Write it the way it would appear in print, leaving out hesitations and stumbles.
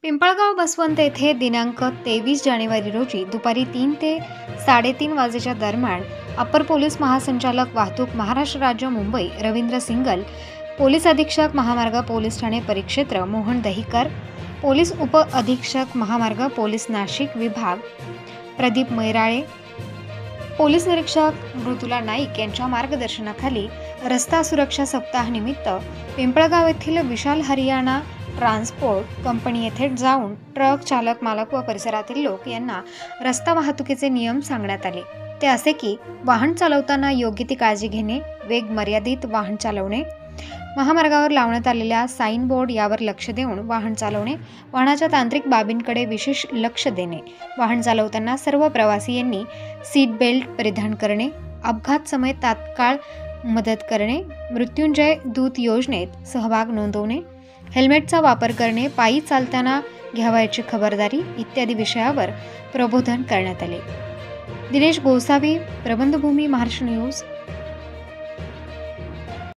पिंपळगाव बसवंत येथे दिनांक 23 जानेवारी रोजी दुपारी 3 ते 3:30 वाजेच्या दरम्यान अपर पोलीस महासंचालक वाहतूक महाराष्ट्र राज्य मुंबई रवींद्र सिंगल, पोलीस अधीक्षक महामार्ग पोलीस ठाणे परिक्षेत्र मोहन दहिकर, पोलीस उप अधीक्षक महामार्ग पोलीस नाशिक विभाग प्रदीप मैराळे, पोलीस निरीक्षक मृदुला नाईक यांच्या मार्गदर्शनाखाली रस्ता सुरक्षा सप्ताहानिमित्त पिंपळगाव येथील विशाल हरियाणा ट्रान्सपोर्ट कंपनी येथे जाऊन ट्रक चालक, मालक व परिसरातील लोक यांना रस्ता वाहतुकीचे नियम सांगण्यात आले. ते असे की वाहन चालवताना योग्य ती काळजी घेणे, वेग मर्यादित वाहन चालवणे, महामार्गावर लावण्यात आलेल्या साइन बोर्ड यावर लक्ष देऊन वाहन चालवणे, वाहनाच्या तांत्रिक बाबींकडे विशेष लक्ष देणे, वाहन चालवताना सर्व प्रवासी यांनी सीट बेल्ट परिधान करणे, अपघात समय तात्काळ मदत करणे, मृत्युंजय दूत योजनेत सहभाग नोंदवणे, हेल्मेटचा वापर करणे, पायी चालताना घ्यावयाची खबरदारी इत्यादी विषयावर प्रबोधन करण्यात आले. दिनेश गोसावी, प्रबंधभूमी महाराष्ट्र न्यूज.